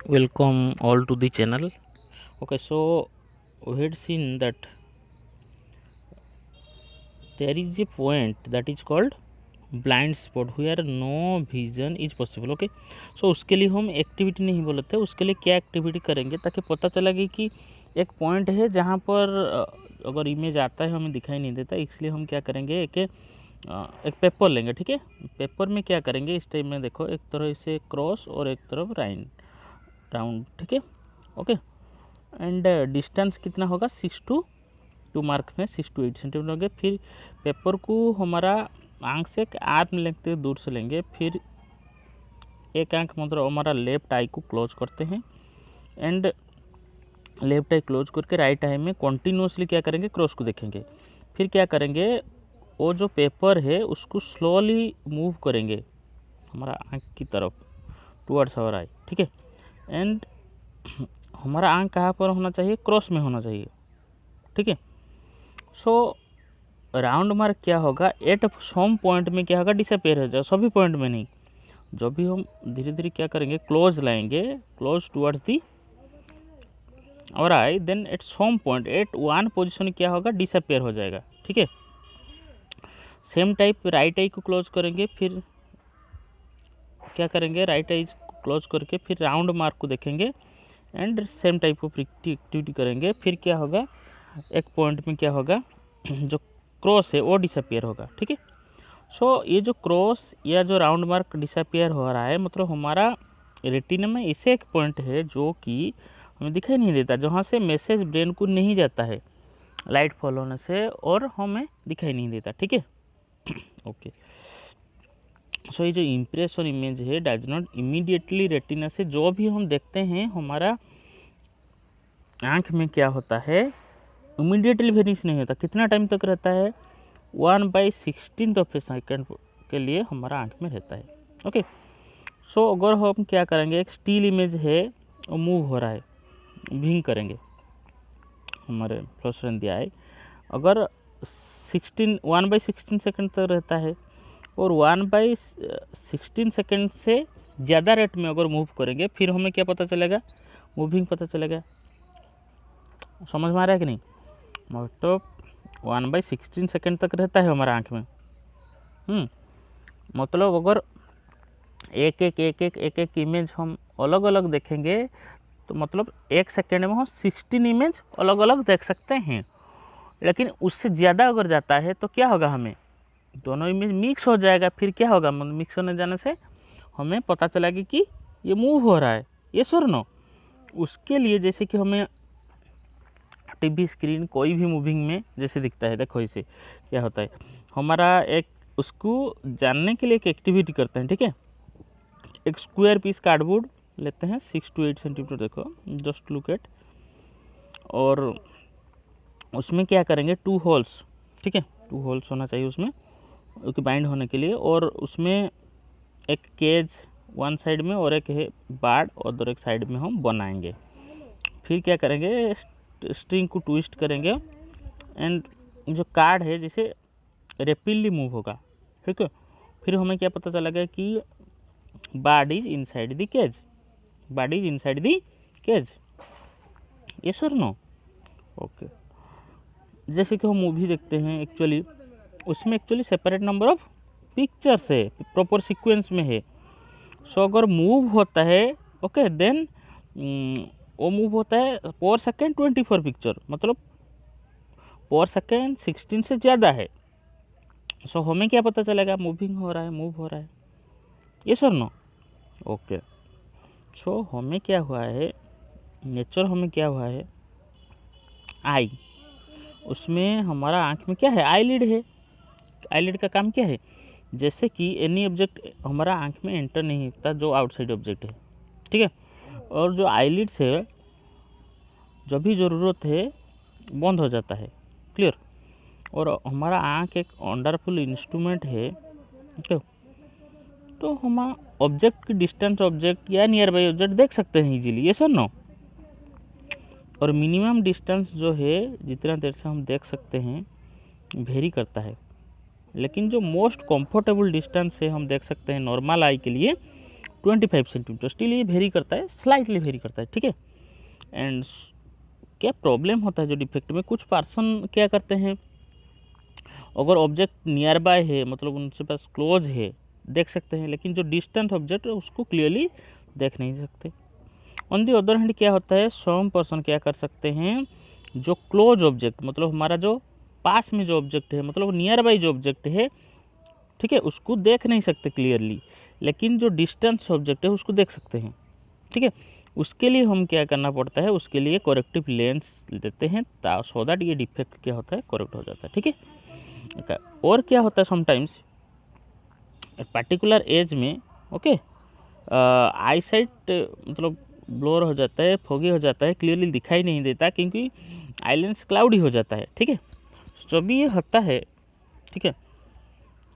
Welcome all to the channel. Okay, so we had seen that there is a point that is called blind spot where no vision is possible. Okay, so उसके लिए हम activity नहीं बोलते, उसके लिए क्या activity करेंगे ताकि पता चला कि एक पॉइंट है जहाँ पर अगर इमेज आता है हमें दिखाई नहीं देता, इसलिए हम क्या करेंगे एक पेपर लेंगे। ठीक है, पेपर में क्या करेंगे इस टाइम में देखो, एक तरफ से क्रॉस और एक तरफ राउंड। ठीक है, ओके, एंड डिस्टेंस कितना होगा 6 to 2 मार्क में 6 to 8 सेंटीमीटर होंगे। फिर पेपर को हमारा आंख से एक आर्म लेंथ दूर से लेंगे, फिर एक आंख मतलब हमारा लेफ्ट आई को क्लोज करते हैं एंड लेफ्ट आई क्लोज करके राइट आई में कॉन्टीन्यूसली क्या करेंगे, क्रॉस को देखेंगे। फिर क्या करेंगे, वो जो पेपर है उसको स्लोली मूव करेंगे हमारा आंख की तरफ टुवर्ड्स आवर आई। ठीक है, एंड हमारा आंख कहाँ पर होना चाहिए, क्रॉस में होना चाहिए। ठीक है, सो राउंड मार्क क्या होगा, एट सम पॉइंट में क्या होगा, डिसअपेयर हो जाएगा, सभी पॉइंट में नहीं। जब भी हम धीरे धीरे क्या करेंगे, क्लोज लाएंगे, क्लोज टुवर्ड्स दी और आई, then at some point at one position क्या होगा, डिसअपेयर हो जाएगा। ठीक है, सेम टाइप राइट आई को क्लोज करेंगे, फिर क्या करेंगे, राइट आई को क्लोज करके फिर राउंड मार्क को देखेंगे and same type of activity करेंगे। फिर क्या होगा, एक पॉइंट में क्या होगा, जो क्रॉस है वो डिसअपियर होगा। ठीक है, सो ये जो क्रॉस या जो राउंड मार्क डिसअपियर हो रहा है, मतलब हमारा रेटिना में ऐसे एक पॉइंट है जो कि हमें दिखाई नहीं देता, जहाँ से मैसेज ब्रेन को नहीं जाता है लाइट फॉल होने से, और हमें दिखाई नहीं देता। ठीक है, ओके, सो ये जो इम्प्रेशन इमेज है डज नॉट इमीडिएटली रेटिना से जो भी हम देखते हैं हमारा आँख में क्या होता है, इमीडिएटली वेनिश नहीं होता। कितना टाइम तक रहता है, 1/16 ऑफ ए सेकेंड के लिए हमारा आँख में रहता है। ओके, सो अगर हम क्या करेंगे, एक स्टिल इमेज है वो मूव हो रहा है, विंग करेंगे हमारे फ्लोरेसेंट दिया है, अगर 1/16 सेकेंड तक रहता है और 1/16 सेकेंड से ज़्यादा रेट में अगर मूव करेंगे, फिर हमें क्या पता चलेगा, मूविंग पता चलेगा। समझ में आ रहा है कि नहीं, मतलब 1/16 सेकेंड तक रहता है हमारा आँख में। मतलब अगर एक इमेज हम अलग अलग देखेंगे तो मतलब एक सेकेंड में हम 16 इमेज अलग अलग देख सकते हैं। लेकिन उससे ज़्यादा अगर जाता है तो क्या होगा, हमें दोनों इमेज मिक्स हो जाएगा। फिर क्या होगा, मतलब मिक्स होने जाने से हमें पता चलेगा कि ये मूव हो रहा है, ये सुर नो। उसके लिए जैसे कि हमें टीवी स्क्रीन कोई भी मूविंग में जैसे दिखता है, देखो इसे क्या होता है, हमारा एक उसको जानने के लिए एक एक्टिविटी करते हैं। ठीक है, एक स्क्वायर पीस कार्डबोर्ड लेते हैं 6 to 8 सेंटीमीटर, देखो जस्ट लुक एट, और उसमें क्या करेंगे, 2 होल्स। ठीक है, 2 होल्स होना चाहिए उसमें बाइंड होने के लिए, और उसमें एक केज वन साइड में और एक है बार्ड और एक साइड में हम बनाएंगे। फिर क्या करेंगे, स्ट्रिंग को ट्विस्ट करेंगे एंड जो कार्ड है जैसे रेपिडली मूव होगा। ठीक है, फिर हमें क्या पता चलेगा कि bird is inside the cage, bird is inside the cage, yes और नो। ओके, जैसे कि हम मूवी देखते हैं, एक्चुअली उसमें actually separate number of pictures है, प्रॉपर सीक्वेंस में है। सो अगर मूव होता है, ओके, देन वो मूव होता है पर सेकेंड 24 पिक्चर, मतलब पर सेकेंड 16 से ज़्यादा है। सो हमें क्या पता चलेगा, मूविंग हो रहा है, मूव हो रहा है, ये सर नो। ओके, सो हमें क्या हुआ है, नेचर हमें क्या हुआ है, आई, उसमें हमारा आँख में क्या है, आईलिड है। आईलिड का काम क्या है, जैसे कि एनी ऑब्जेक्ट हमारा आँख में एंटर नहीं होता जो आउटसाइड ऑब्जेक्ट है। ठीक है, और जो आईलिड्स है जब भी ज़रूरत है बंद हो जाता है, क्लियर। और हमारा आँख एक वंडरफुल इंस्ट्रूमेंट है। ठीक, तो हम ऑब्जेक्ट की डिस्टेंस ऑब्जेक्ट या नियर बाई ऑब्जेक्ट देख सकते हैं इजीली, ये सर नो। और मिनिमम डिस्टेंस जो है जितना देर से हम देख सकते हैं वेरी करता है, लेकिन जो मोस्ट कंफर्टेबल डिस्टेंस है हम देख सकते हैं नॉर्मल आई के लिए, 25 सेंटीमीटर, स्टिल ये वेरी करता है, स्लाइटली वेरी करता है, ठीक है। एंड क्या प्रॉब्लम होता है जो डिफेक्ट में, कुछ पर्सन क्या करते हैं, अगर ऑब्जेक्ट नियर बाय है, मतलब उनके पास क्लोज है, देख सकते हैं, लेकिन जो डिस्टेंट ऑब्जेक्ट है उसको क्लियरली देख नहीं सकते। ऑन दी अदर हैंड क्या होता है, सम पर्सन क्या कर सकते हैं, जो क्लोज ऑब्जेक्ट, मतलब हमारा जो पास में जो ऑब्जेक्ट है, मतलब नियर बाई जो ऑब्जेक्ट है, ठीक है, उसको देख नहीं सकते क्लियरली, लेकिन जो डिस्टेंस ऑब्जेक्ट है उसको देख सकते हैं, ठीक है। उसके लिए हम क्या करना पड़ता है, उसके लिए करेक्टिव लेंस देते हैं, सो दैट ये डिफेक्ट क्या होता है, करेक्ट हो जाता है, ठीक है। और क्या होता है, समटाइम्स पर्टिकुलर एज में, ओके, आई साइट मतलब ब्लोर हो जाता है, फोगी हो जाता है, क्लियरली दिखाई नहीं देता, क्योंकि आई लेंस क्लाउडी हो जाता है, ठीक है। जो भी ये होता है, ठीक है,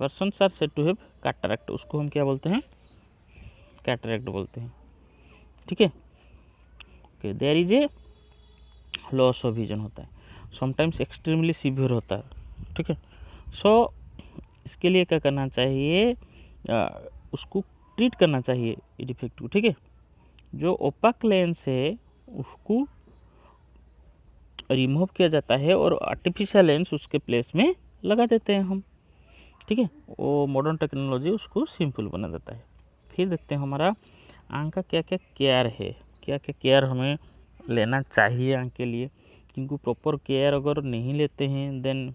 persons are said to have cataract, उसको हम क्या बोलते हैं, कैटरैक्ट बोलते हैं, ठीक है। Okay, there is a loss of vision होता है, समटाइम्स एक्सट्रीमली सीवियर होता है, ठीक है। सो इसके लिए क्या करना चाहिए, उसको ट्रीट करना चाहिए ये डिफेक्ट को, ठीक है। जो ओपाक लेंस है उसको रिमूव किया जाता है और आर्टिफिशियल लेंस उसके प्लेस में लगा देते हैं हम, ठीक है। वो मॉडर्न टेक्नोलॉजी उसको सिंपल बना देता है। फिर देखते हैं हमारा आँख का क्या क्या केयर है, क्या क्या केयर हमें लेना चाहिए आँख के लिए, क्योंकि प्रॉपर केयर अगर नहीं लेते हैं देन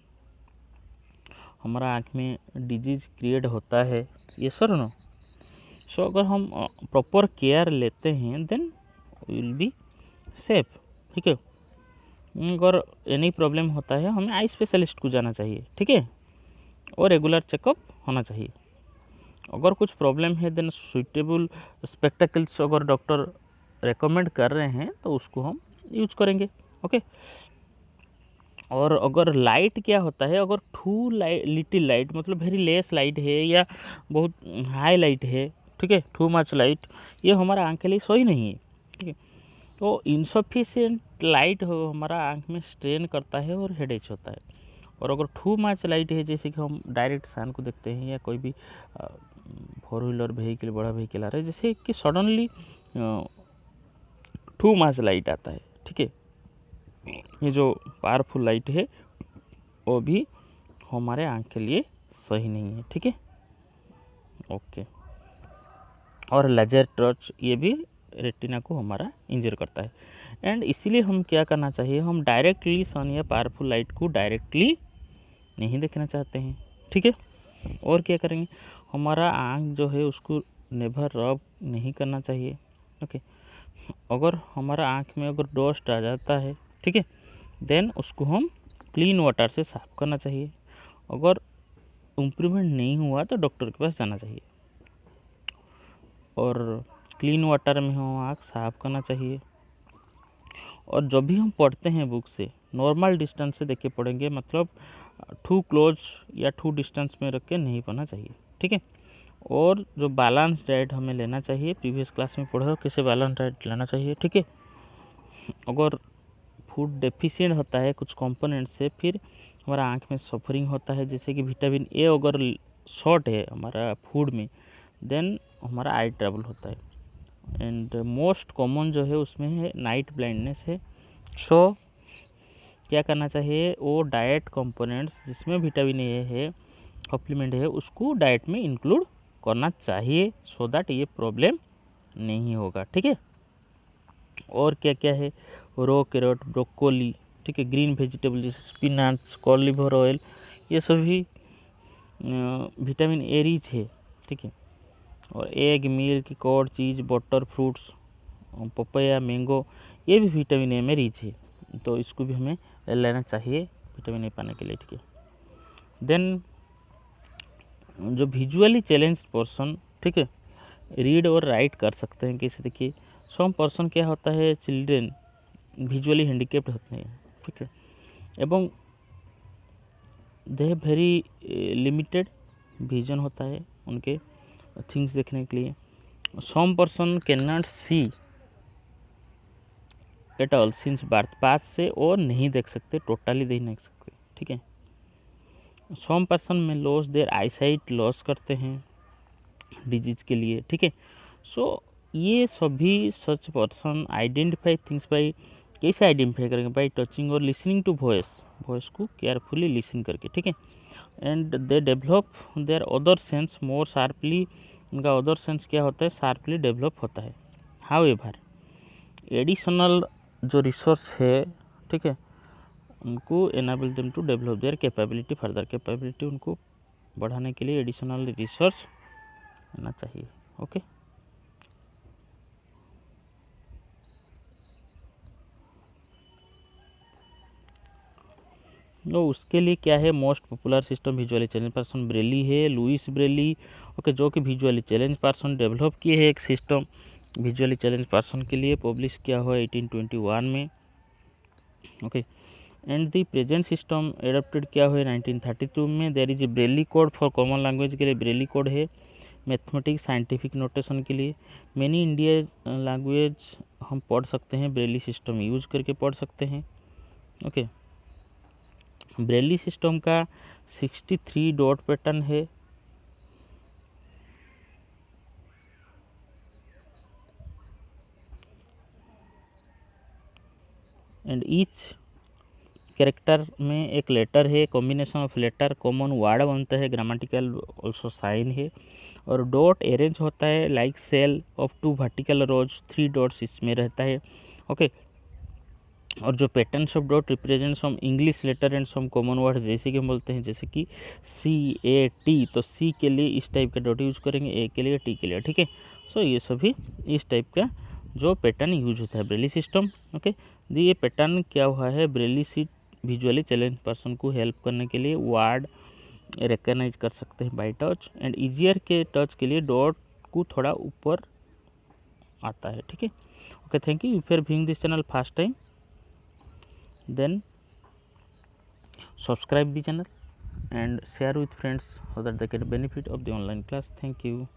हमारा आँख में डिजीज़ क्रिएट होता है, ये सर नो। सो अगर हम प्रॉपर केयर लेते हैं देन विल बी सेफ, ठीक है। अगर एनी प्रॉब्लम होता है हमें आई स्पेशलिस्ट को जाना चाहिए, ठीक है, और रेगुलर चेकअप होना चाहिए। अगर कुछ प्रॉब्लम है देन सुइटेबल स्पेक्टेकल्स अगर डॉक्टर रेकमेंड कर रहे हैं तो उसको हम यूज करेंगे, ओके। और अगर लाइट क्या होता है, अगर टू लिटिल लाइट मतलब वेरी लेस लाइट है या बहुत हाई लाइट है, ठीक है, टू मच लाइट, ये हमारा आँख के लिए सही नहीं है, ठीक है। तो इनसफिशिएंट लाइट हो हमारा आँख में स्ट्रेन करता है और हेडेक होता है। और अगर टू मच लाइट है, जैसे कि हम डायरेक्ट सन को देखते हैं या कोई भी 4 व्हीलर व्हीकल, बड़ा व्हीकल आ रहा है, जैसे कि सडनली टू मच लाइट आता है, ठीक है, ये जो पावरफुल लाइट है वो भी हमारे आँख के लिए सही नहीं है, ठीक है, ओके। और लेजर टच ये भी रेटिना को हमारा इंजर करता है। एंड इसीलिए हम क्या करना चाहिए, हम डायरेक्टली सन या पावरफुल लाइट को डायरेक्टली नहीं देखना चाहते हैं, ठीक है। और क्या करेंगे, हमारा आँख जो है उसको नेवर रब नहीं करना चाहिए, ओके। अगर हमारा आँख में अगर डस्ट आ जाता है, ठीक है, देन उसको हम क्लीन वाटर से साफ़ करना चाहिए। अगर इम्प्रूवमेंट नहीं हुआ तो डॉक्टर के पास जाना चाहिए, और क्लीन वाटर में हम आँख साफ़ करना चाहिए। और जब भी हम पढ़ते हैं बुक से नॉर्मल डिस्टेंस से देख के पढ़ेंगे, मतलब टू क्लोज या टू डिस्टेंस में रख के नहीं पढ़ना चाहिए, ठीक है। और जो बैलेंस डाइट हमें लेना चाहिए, प्रीवियस क्लास में पढ़ा कैसे बैलेंस डाइट लेना चाहिए, ठीक है। अगर फूड डेफिशिएंट होता है कुछ कंपोनेंट से, फिर हमारा आँख में सफरिंग होता है, जैसे कि विटामिन ए अगर शॉर्ट है हमारा फूड में, देन हमारा आई ट्रबल होता है। एंड मोस्ट कॉमन जो है उसमें है नाइट ब्लाइंडनेस है। सो क्या करना चाहिए, वो डाइट कंपोनेंट्स जिसमें विटामिन ए है, सप्लीमेंट है, उसको डाइट में इंक्लूड करना चाहिए, सो दैट ये प्रॉब्लम नहीं होगा, ठीक है। और क्या क्या है, रो कैरेट, ब्रोकोली, ठीक है, ग्रीन वेजिटेबल जैसे स्पिनाच, कॉलीफ्लावर ऑयल, ये सभी विटामिन ए रिच है, ठीक है। और एग, मिल्क, कर्ड, चीज़, बटर, फ्रूट्स, पपाया, मैंगो, ये भी विटामिन ए में रिच है, तो इसको भी हमें लेना चाहिए विटामिन ए पाने के लिए, ठीक है। देन जो विजुअली चैलेंज पर्सन, ठीक है, रीड और राइट कर सकते हैं, कैसे देखिए, सम पर्सन क्या होता है, चिल्ड्रेन विजुअली हैंडीकेप्ड होते हैं, ठीक है, एवं they have very limited vision होता है उनके थिंग्स देखने के लिए। Some person can not see at all since birth, पास से और नहीं देख सकते, टोटली नहीं देख सकते, ठीक है। सम पर्सन में loss their eye sight, loss करते हैं डिजीज के लिए, ठीक है। सो ये सभी such person identify things by, कैसे आइडेंटिफाई करेंगे? बाई टचिंग और लिसनिंग टू वॉइस को केयरफुली लिसन करके, ठीक है। And they develop their other sense more sharply, उनका अदर सेंस क्या होता है? शार्पली डेवलप होता है। हाउएवर एडिशनल जो रिसोर्स है, ठीक है, उनको enable them to develop their capability, further capability उनको बढ़ाने के लिए एडिशनल रिसोर्स होना चाहिए। ओके, तो उसके लिए क्या है? Most popular system visually challenge person Braille है, लुइस ब्रेली, ओके, जो कि विजुअली चैलेंज पर्सन डेवलप किए है एक सिस्टम विजुअली चैलेंज पर्सन के लिए, पब्लिश किया हुआ 1821 में। Okay, and the present system adapted किया हुआ है 1932 में। There is a Braille code for common language के लिए ब्रेली कोड है, मैथमेटिक्स साइंटिफिक नोटेशन के लिए। मैनी इंडिया लैंग्वेज हम पढ़ सकते हैं, ब्रेली सिस्टम यूज करके पढ़ सकते हैं। ओके, ब्रेली सिस्टम का 63 डॉट पैटर्न है। एंड ईच कैरेक्टर में एक लेटर है, combination of letter common word बनता है, ग्रामेटिकल ऑल्सो साइन है। और डॉट अरेंज होता है like cell of 2 vertical rows, 3 dots इसमें रहता है। ओके, और जो patterns of dot represent some English letter and some common word, जैसे कि हम बोलते हैं जैसे कि CAT, तो C के लिए इस टाइप का डॉट यूज करेंगे, A के लिए, T के लिए, ठीक है। सो ये सभी इस टाइप का जो पैटर्न यूज होता है ब्रेली सिस्टम। ओके, ये पैटर्न क्या हुआ है? Braille seat visually challenge person को हेल्प करने के लिए वर्ड रिकग्नाइज कर सकते हैं बाय टच, एंड ईजियर के टच के लिए डॉट को थोड़ा ऊपर आता है, ठीक है। Okay, thank you for viewing this channel first time, then subscribe the channel and share with friends so that they get benefit of the online class. Thank you.